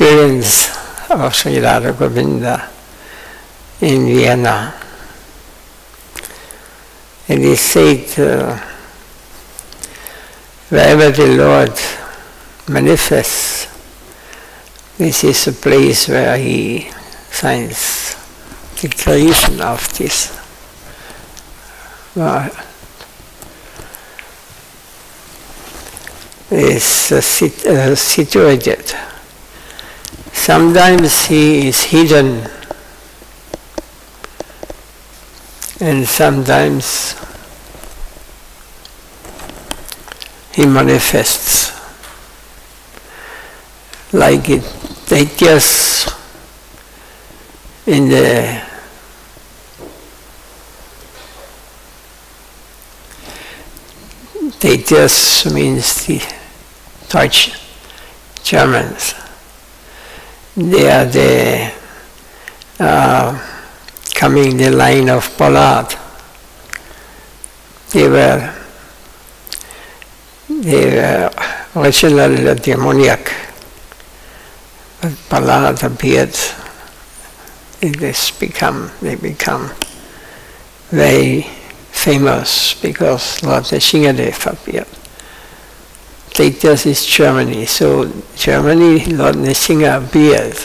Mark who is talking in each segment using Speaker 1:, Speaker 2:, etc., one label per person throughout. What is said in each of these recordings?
Speaker 1: experience of Sri Radha Govinda in Vienna. And he said, wherever the Lord manifests, this is a place where he finds the creation of this world. Is situated. Sometimes he is hidden, and sometimes he manifests, like it Deities in the Deities means the Deutsch Germans. They are the coming the line of Pollard. They were originally demoniac, but Pollard appeared. They become very famous because Lord Nrsingadev appeared. Deities is Germany, so Germany, Lord Nrsinga appeared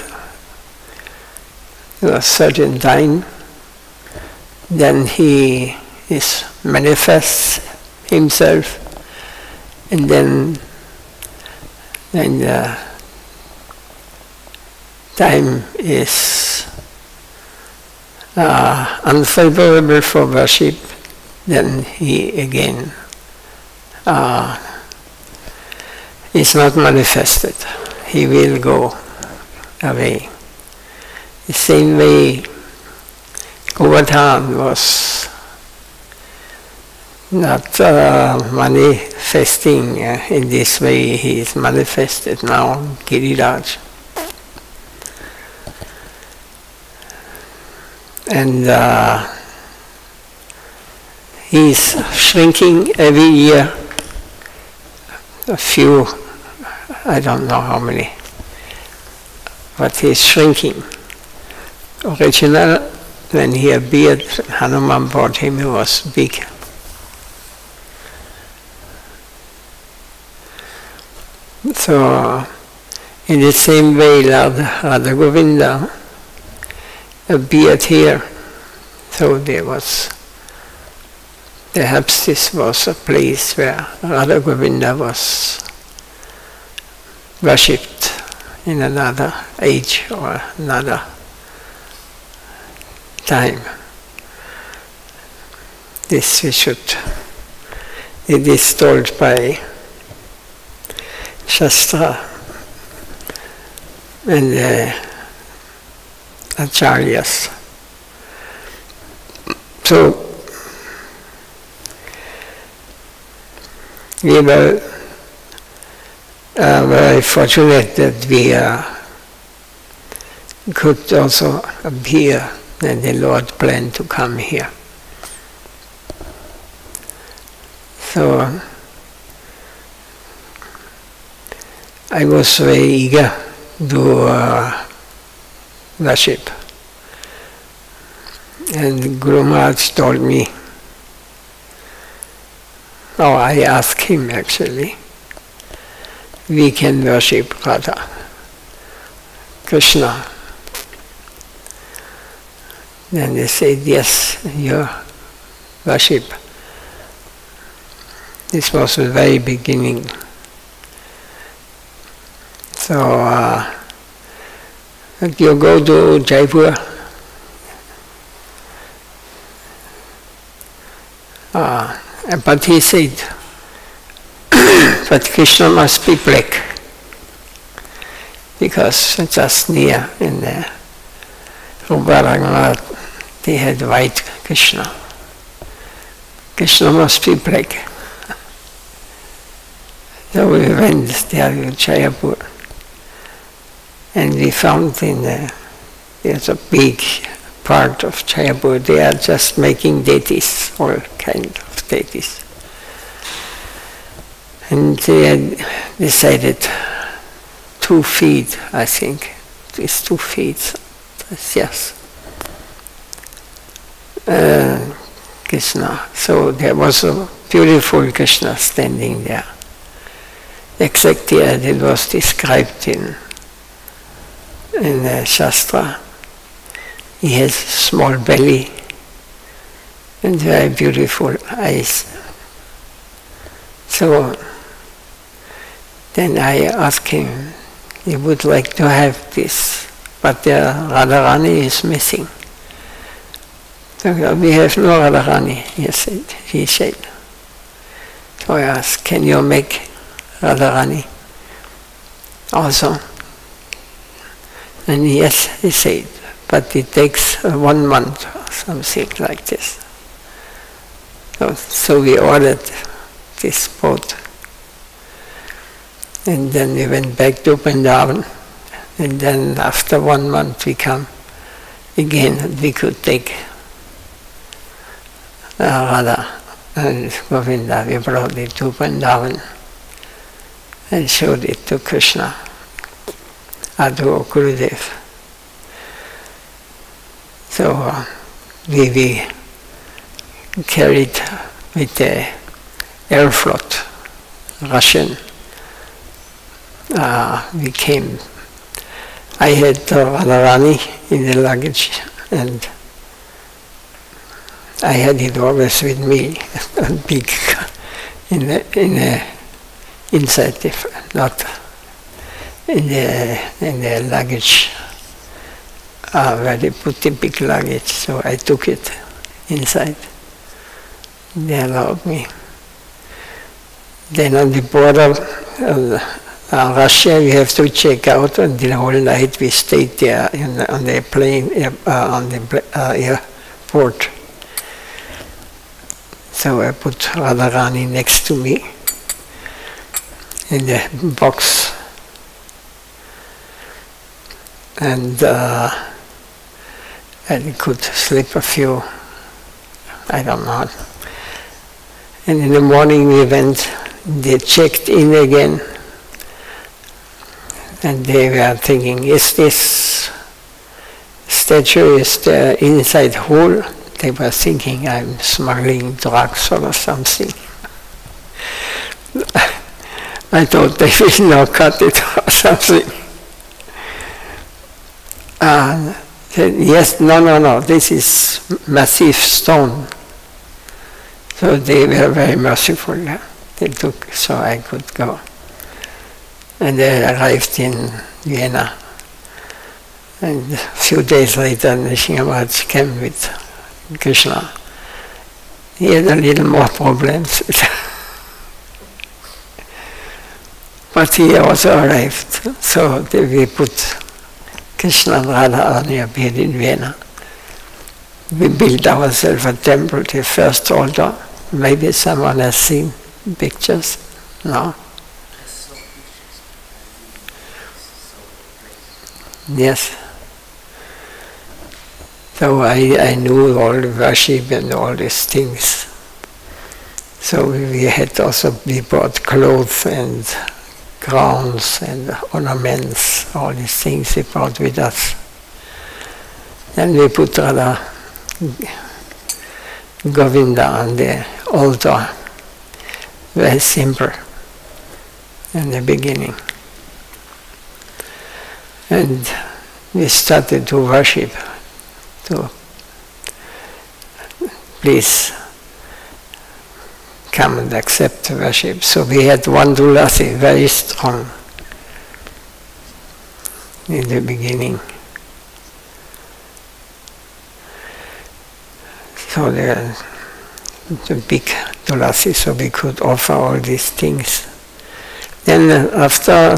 Speaker 1: at a certain time. Then he manifests himself, and then when the time is unfavorable for worship, then he again is not manifested. He will go away. The same way Govardhan was not manifesting in this way. He is manifested now, Giriraj. And he is shrinking every year. A few, I don't know how many, but he is shrinking. Original, when he appeared, Hanuman brought him, he was big. So, in the same way, Radha Govinda appeared here. So there was, perhaps this was a place where Radha Govinda was worshipped in another age or another time. This we should, it is told by Shastra and the Acharyas. So we were very fortunate that we could also appear, and the Lord planned to come here. So I was very eager to worship. And Guru Maharaj told me, I asked him actually, we can worship Radha, Krishna. Then they said, yes, you worship. This was the very beginning. So, you go to Jaipur, but he said, but Krishna must be black, because just near in the Rupa they had white Krishna. Krishna must be black. So we went there to Jaipur, and we found there's a big part of Jaipur, they are just making deities, all kind of deities. And they had decided 2 feet, I think. It's 2 feet. Yes. Krishna. So there was a beautiful Krishna standing there. Exactly as it was described in the Shastra. He has a small belly and very beautiful eyes. So then I asked him, he would like to have this, but the Radharani is missing. So we have no Radharani, he said. So I asked, can you make Radharani also? And yes, he said, but it takes 1 month or something like this. So we ordered this boat. And then we went back to Vrindavan. And then after 1 month we come again, and we could take Radha and Govinda. We brought it to Vrindavan and showed it to Krishna, to Gurudev. So we carried with the air float, Russian. We came. I had Radharani in the luggage, and I had it always with me, a big, inside, not in the luggage, where they put the big luggage. So I took it inside. They allowed me. Then on the border Russia, we have to check out, and the whole night we stayed there on the plane, on the airport. So I put Radharani next to me in the box, and I could sleep a few, I don't know. And in the morning we went, they checked in again, and they were thinking, is this statue, is the inside hole? They were thinking I'm smuggling drugs or something. I thought they will now cut it or something. Said, yes, no, this is massive stone. So they were very merciful. Yeah? They took, so I could go. And they arrived in Vienna. And a few days later, Maharaj came with Krishna. He had a little more problems. But he also arrived. So we put Krishna and Radha on a bed in Vienna. We built ourselves a temple, the first altar. Maybe someone has seen pictures. No? Yes. So I knew all the worship and all these things. So we had also, we bought clothes and crowns and ornaments, all these things we brought with us. And we put Radha Govinda on the altar, very simple in the beginning. And we started to worship, to please come and accept worship. So we had one tulasi, very strong, in the beginning. So the big tulasi, so we could offer all these things. Then after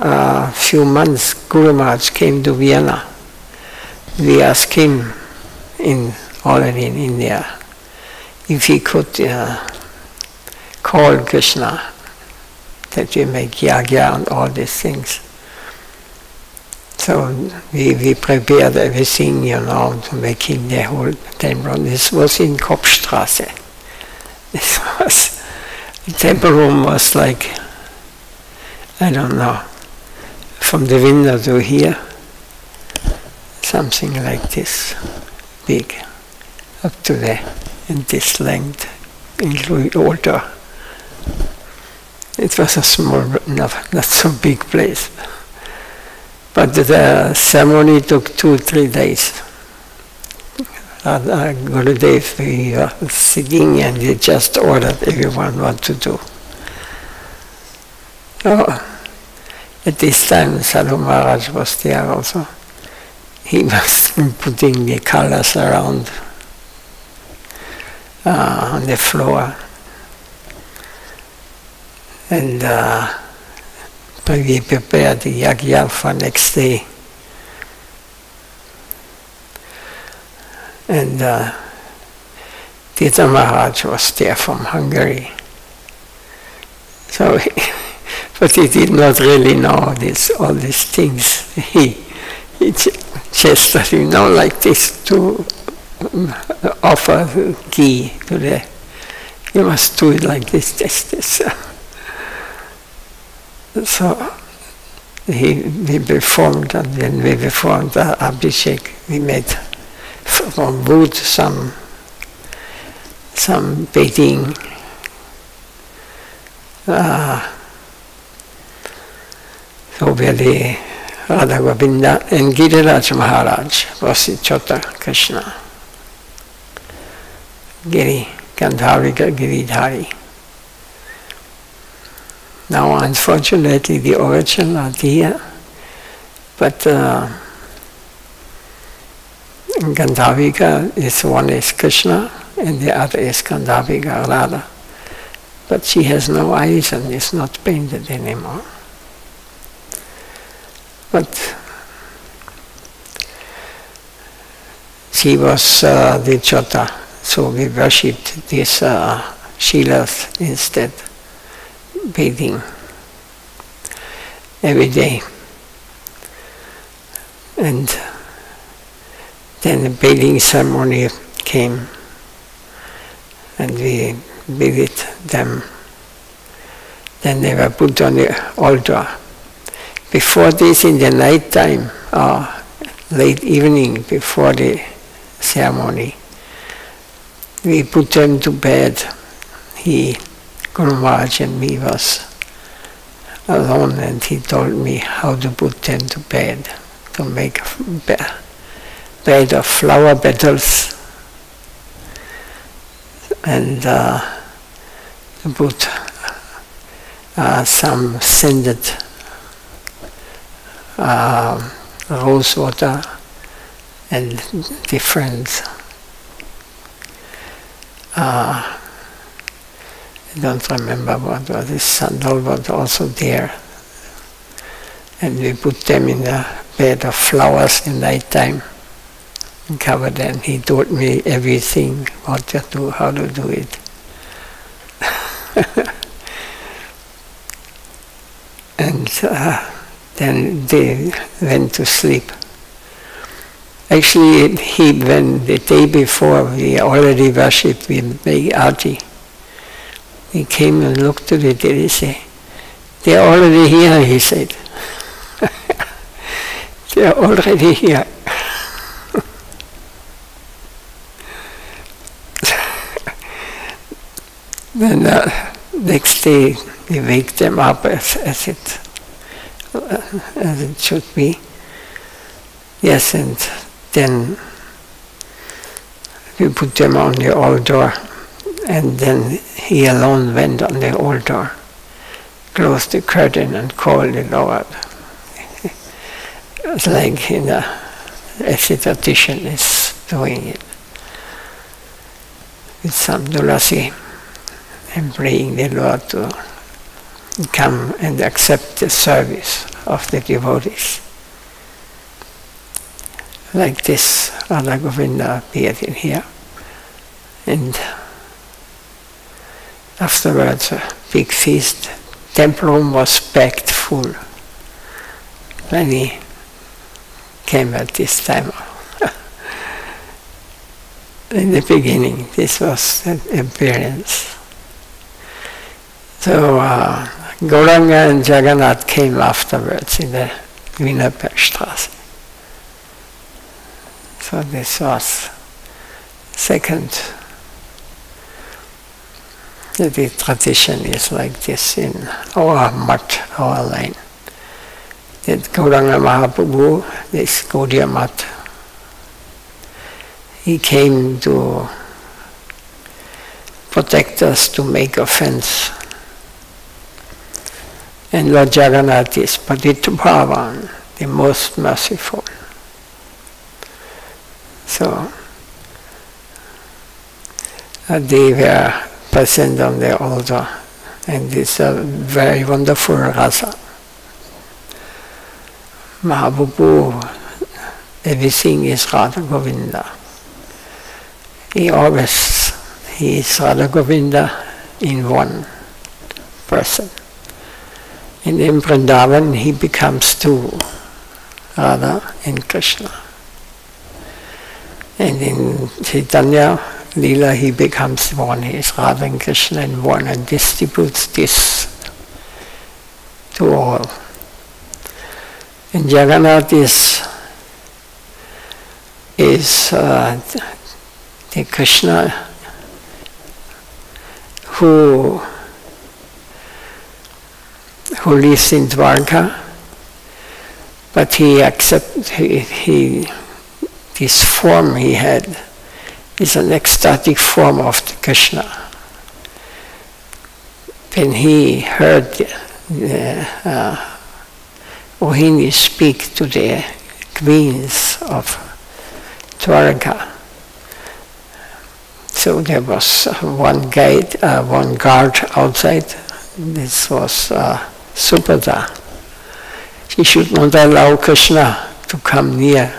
Speaker 1: a few months, Guru Maharaj came to Vienna. We asked him, already in India, if he could call Krishna, that we make yagya and all these things. So we prepared everything, to making the whole temple. This was in Kopfstrasse. The temple room was like, I don't know, from the window to here, something like this, big, up to there, in this length, including altar. It was a small, not so big place. But the ceremony took 2-3 days. Gurudev, we were sitting and he just ordered everyone what to do. Oh, at this time, Sadhu Maharaj was there also. He was putting the colors around on the floor. And we prepared the yagya for next day. And Tita Maharaj was there from Hungary. So, but he did not really know all these things. He just thought, like this, to offer ghee to the, you must do it like this. So we performed, and then we performed the Abhishek. We made from wood some bedding, so where the Radha Govinda and Giriraj Maharaj was the Chota Krishna. Gandharika Giridhari. Now, unfortunately, the original are here, but Gandharika is one is Krishna and the other is Gandharika Radha. But she has no eyes and is not painted anymore. But she was the Chota, so we worshipped these Shilas instead, bathing every day. And then the bathing ceremony came and we bathed them. Then they were put on the altar. Before this, in the night time, or late evening before the ceremony, we put them to bed. Guru Maharaj and me was alone, and he told me how to put them to bed, to make a bed of flower petals, and to put some scented rose water and different I don't remember what was this sandal, but also there. And we put them in a bed of flowers in night time and covered them. He taught me everything, what to do, how to do it. And then they went to sleep. Actually, when the day before we already worshipped, we made arti. He came and looked to the deities. They're already here, he said. They're already here. Then next day we wake them up as it should be. Yes, and then we put them on the altar, and then he alone went on the altar, closed the curtain and called the Lord. It was like as the tradition is doing it, with some tulasi, and praying the Lord to come and accept the service of the devotees. Like this, Radha Govinda appeared in here, and afterwards a big feast. Temple room was packed full when he came at this time. In the beginning, this was the appearance. So Gauranga and Jagannath came afterwards in the Wiener Bergstraße. So this was second. The tradition is like this in our mutt, our line. That Gauranga Mahaprabhu, this Gaudiya mutt, he came to protect us, to make a fence. And Lord Jagannath is Patitubhavan, the most merciful. So they were present on the altar, and it's a very wonderful rasa. Mahaprabhu, everything is Radha Govinda. He is Radha Govinda in one person. And in Vrindavan he becomes two, Radha and Krishna. And in Chaitanya Leela he becomes one, he is Radha and Krishna in one, and distributes this to all. And Jagannath is the Krishna who lives in Dwarka, but he accepts this form he had is an ecstatic form of the Krishna. When he heard Mohini speak to the queens of Dwarka, so there was one guard outside. This was Subhadra. She should not allow Krishna to come near,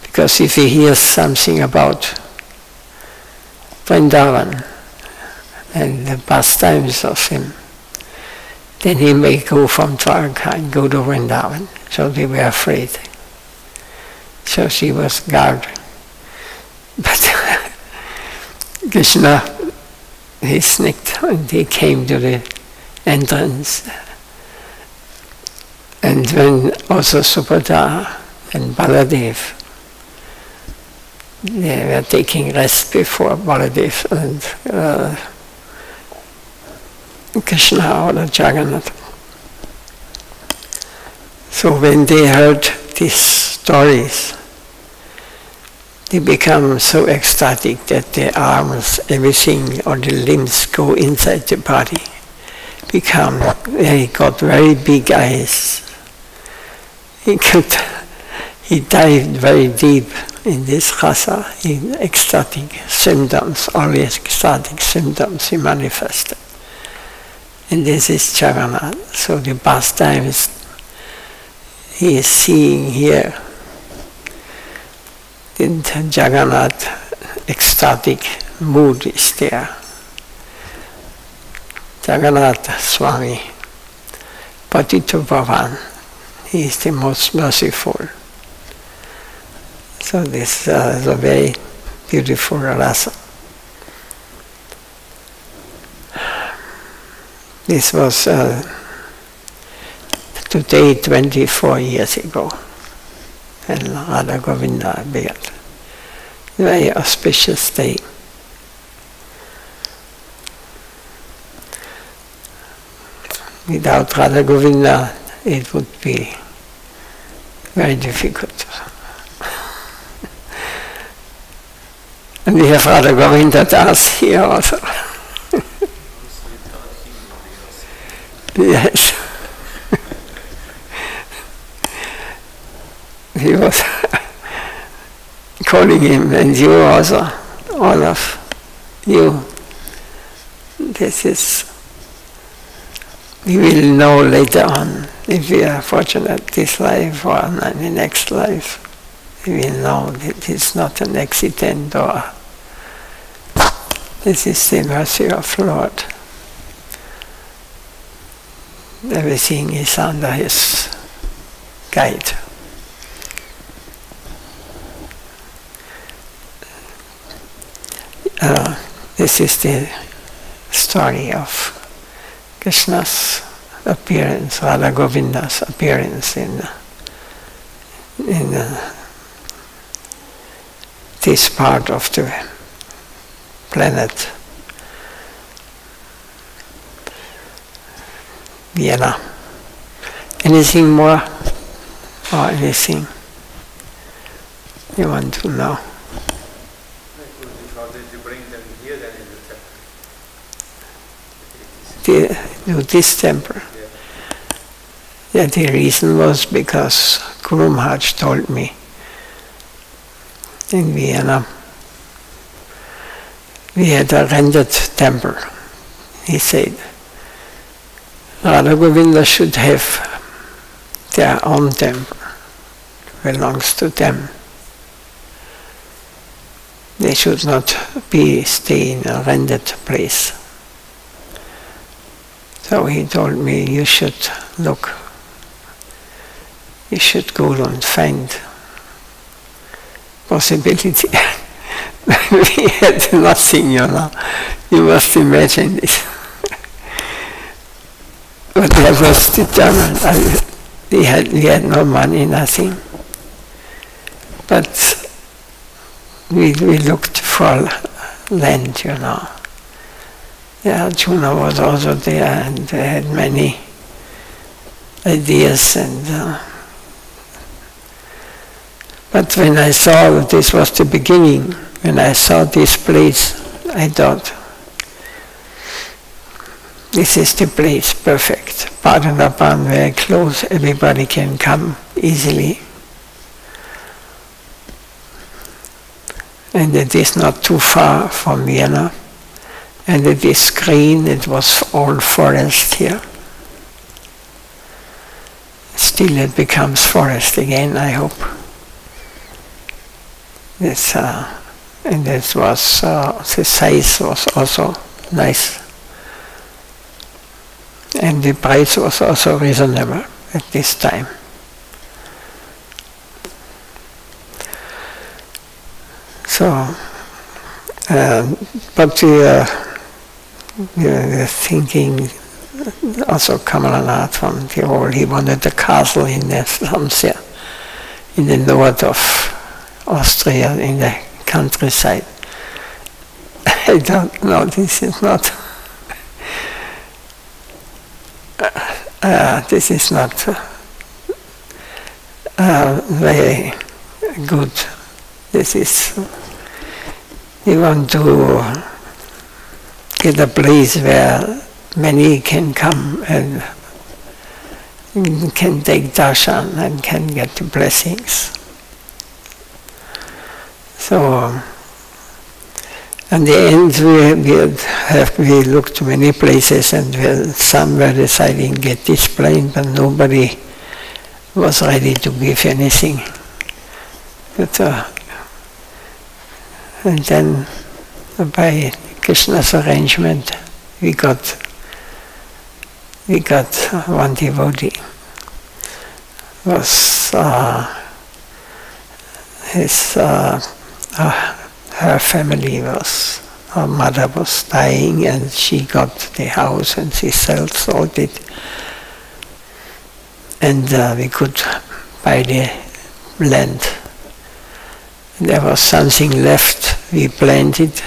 Speaker 1: because if he hears something about Vrindavan and the pastimes of him, then he may go from Dwarka and go to Vrindavan. So they were afraid. So she was guarded. But Krishna, he sneaked and he came to the entrance. And when also Subhadra and Baladev, they were taking rest before Baladev and Krishna or Jagannath. So when they heard these stories, they become so ecstatic that their arms, everything, or the limbs go inside the body. He got very big eyes. He dived very deep in this rasa, in ecstatic symptoms, all ecstatic symptoms he manifested. And this is Jagannath. So the pastimes he is seeing here, the Jagannath ecstatic mood is there. Jagannath Swami, Patitubhavan, he is the most merciful. So this is a very beautiful rasa. This was today 24 years ago, and Radha Govinda began. Very auspicious day. Without Radha Govinda, it would be very difficult. And we have Radha Govinda Das here also. Yes. He was calling him, and you also, all of you. This is, we will know later on, if we are fortunate this life or in the next life. We will know that it's not an accident, or this is the mercy of Lord. Everything is under his guide. This is the story of Krishna's appearance, Radha Govinda's appearance in in this part of the planet, Vienna. Anything more or anything you want to know?
Speaker 2: How did you bring them here then in the temple?
Speaker 1: To this temple? Yeah, the reason was because Guru Maharaj told me in Vienna we had a rented temple. He said Radha Govinda should have their own temple. It belongs to them. They should not stay in a rented place. So he told me, you should look. You should go and find possibility. We had nothing, you know. You must imagine this. But I was determined. We had no money, nothing. But we looked for land, you know. Yeah, Arjuna was also there, and they had many ideas. But when I saw that this was the beginning, when I saw this place, I thought, this is the place, perfect. Padanapan, very close, everybody can come easily. And it is not too far from Vienna. And it is green, it was all forest here. Still it becomes forest again, I hope. It's, and it was, the size was also nice. And the price was also reasonable at this time. So, but we were thinking, also Kamalanath from the whole, he wanted a castle in the slums here, in the north of Austria, in the countryside. I don't know, this is not very good. This is, we want to get a place where many can come and can take darshan and can get the blessings. So, in the end we looked to many places, and some were deciding get this plane, but nobody was ready to give anything. But, and then by Krishna's arrangement we got one devotee. Was her family was, her mother was dying, and she got the house and she sold it, and we could buy the land. There was something left, we planted,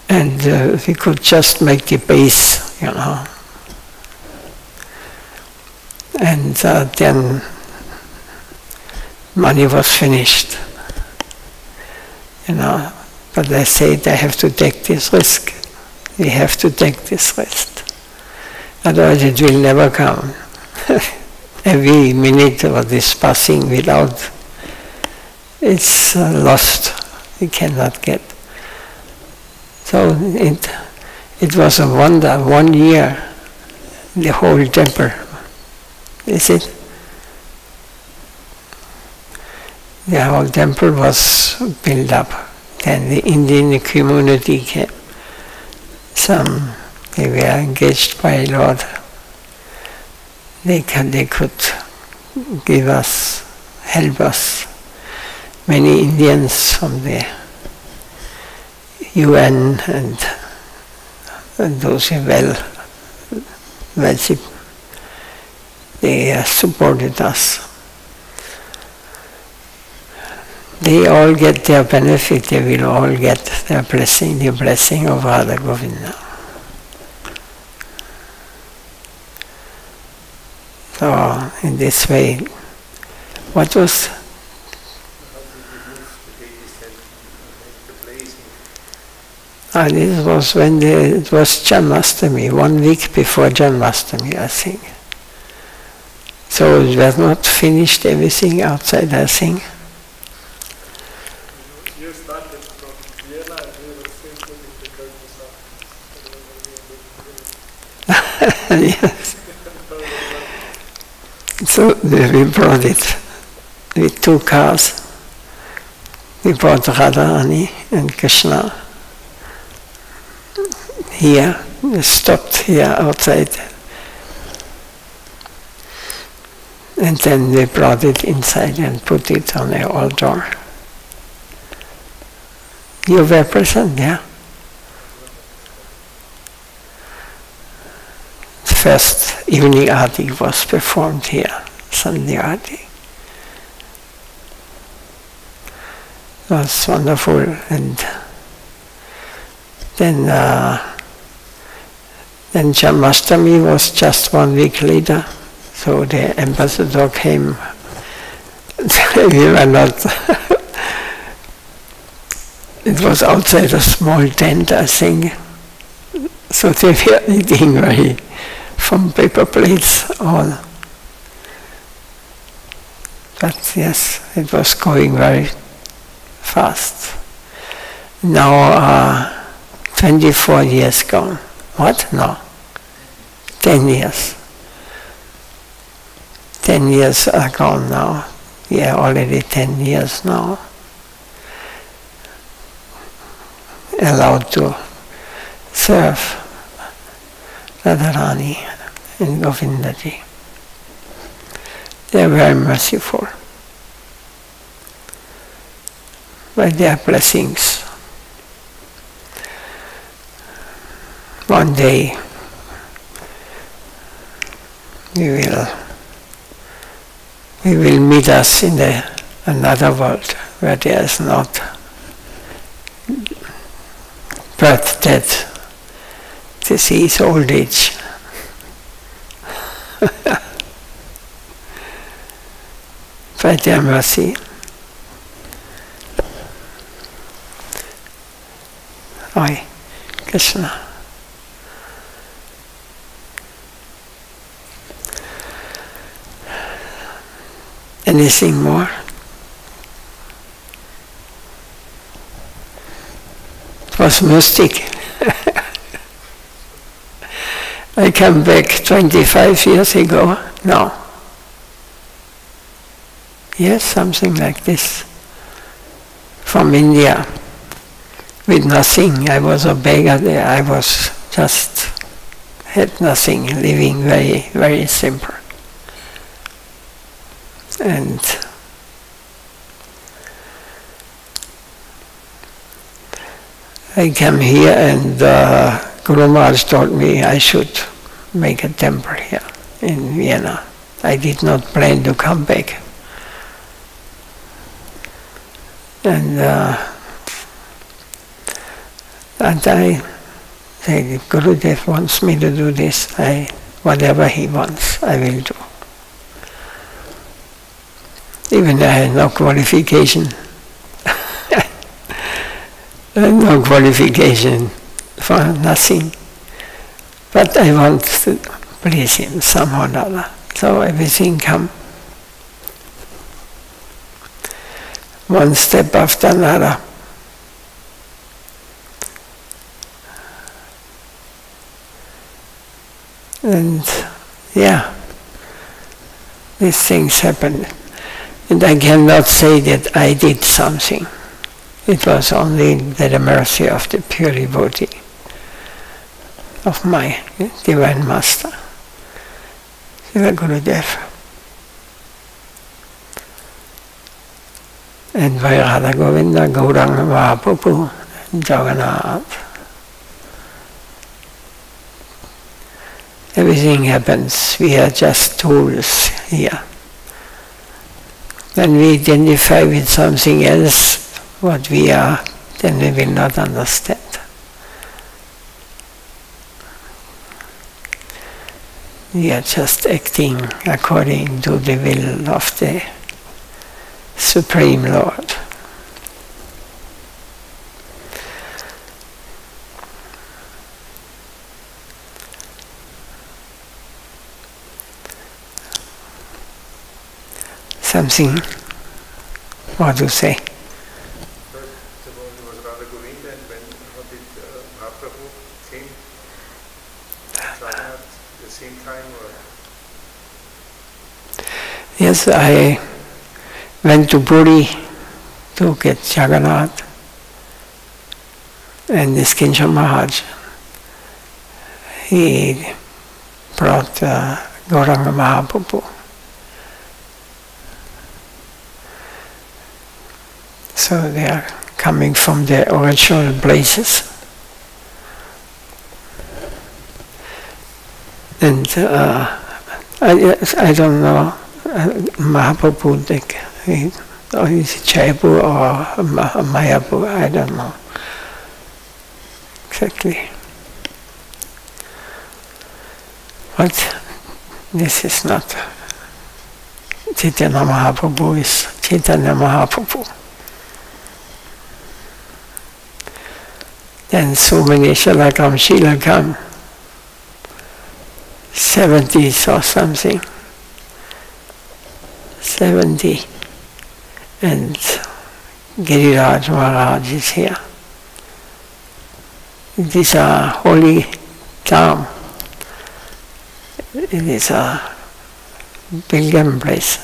Speaker 1: and we could just make the base, you know. And then money was finished, you know. But I said, I have to take this risk. We have to take this risk. Otherwise it will never come. Every minute what is passing without, it's lost. We cannot get. So it was a wonder. 1 year, the whole temple. Is it? The whole temple was built up. Then the Indian community came. They were engaged by Lord. They could give us, help us. Many Indians from the UN and those who wealthy, they supported us. They all get their benefit, they will all get their blessing, the blessing of Radha Govinda. So, in this way, what was? This was when it was Janmastami, 1 week before Janmastami, I think. So it was not finished everything outside, I think.
Speaker 3: You started from Vienna and you were simply because
Speaker 1: Yes. So we brought it with 2 cars. We brought Radharani and Krishna here. We stopped here outside. And then we brought it inside and put it on the altar. You were present, yeah? First evening Aarti was performed here, Sunday Aarti. It was wonderful, and then Janmastami was just 1 week later, so the ambassador came. We were not. It was outside a small tent, I think. So they were eating from paper plates all. But yes, it was going very fast. Now 24 years gone. What? No. 10 years. 10 years are gone now. Yeah, already 10 years now. Allowed to serve Radharani and Govindaji. They are very merciful by their blessings. One day we will meet us in another world where there is not birth, death, disease, old age. By their mercy. Oi, Krishna. Anything more? It was mystic. I came back 25 years ago. No. Yes, something like this. From India. With nothing. I was a beggar there. I was just had nothing, living very, very simple. And I came here, and Guru Maharaj told me I should make a temple here in Vienna. I did not plan to come back. And I said, if Gurudev wants me to do this, whatever he wants, I will do. Even I had no qualification. No qualification for nothing. But I want to please him somehow or other. So everything come. One step after another. And yeah, these things happened. And I cannot say that I did something. It was only the mercy of the pure devotee, of my Divine Master, Srila Gurudev. And by Radha Govinda, Gauranga Mahaprabhu, and Jagannath. everything happens. We are just tools here. When we identify with something else, what we are, then we will not understand. We are just acting according to the will of the Supreme Lord. Something more to say?
Speaker 3: First of all, it was Radha Govinda, and when how did Mahaprabhu came? At the same time, or?
Speaker 1: Yes, I went to Puri to get Jagannath and Niskinsha Maharaj. He brought Gauranga Mahaprabhu. So they are coming from the original places. And I don't know, Mahaprabhu, or is it Jaipur or Mayapur, I don't know exactly. But this is not Chaitanya Mahaprabhu, is Chaitanya Mahaprabhu. Then so many Shilakam, 70s or something, 70, and Giriraj Maharaj is here. It is a holy town. It is a pilgrim place.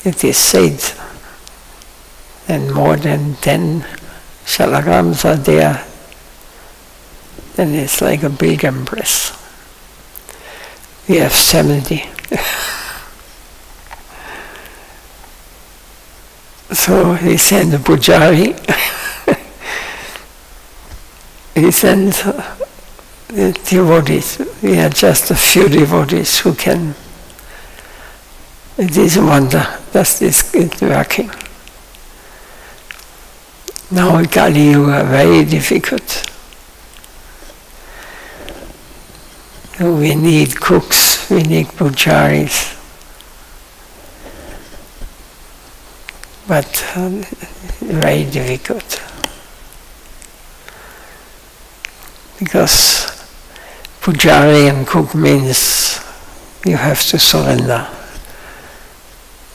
Speaker 1: It is said, and more than 10 Shalagrams are there, then it's like a pilgrim place. We have 70. So he sent a pujari. He sent the devotees. We are just a few devotees who can. It is a wonder that this is working. Now Kali Yuga, very difficult. We need cooks, we need pujaris, but very difficult. Because pujari and cook means you have to surrender.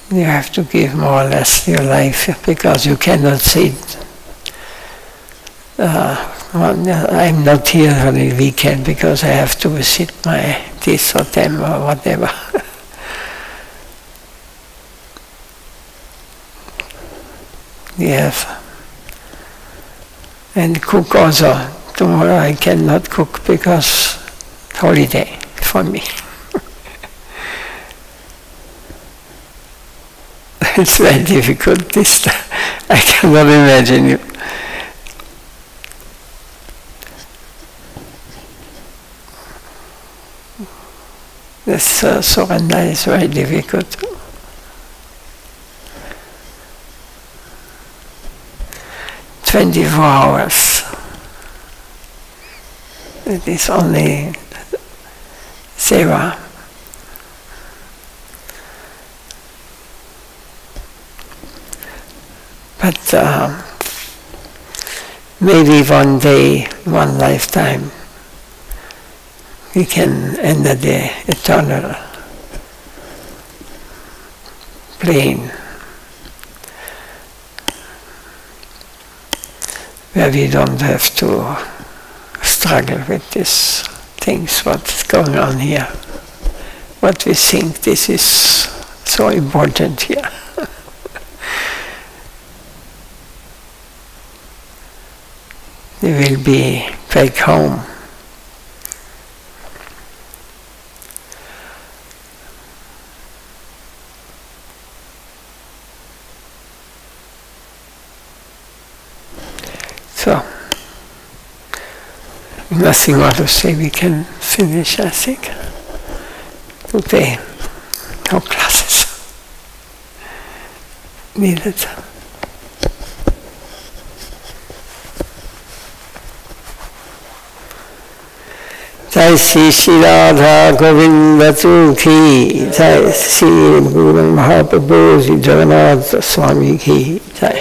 Speaker 1: You have to give more or less your life, because you cannot sit. I'm not here on the weekend because I have to visit my this or them or whatever. Yes. And cook also. Tomorrow I cannot cook because it's holiday for me. It's very difficult this time. I cannot imagine you. This surrender is very difficult. "24 hours. It is only seva. But maybe one day, one lifetime, we can enter the eternal plane where we don't have to struggle with these things, what's going on here, what we think this is so important here. We will be back home. So, nothing more to say, we can finish, I think, today. No classes needed. Jai Shri Radha Govinda ki Jai Shri Guru Mahaprabhu Ji Jagannath Swami ki Jai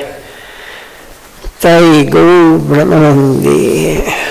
Speaker 1: Jai Guru Brahmanandi.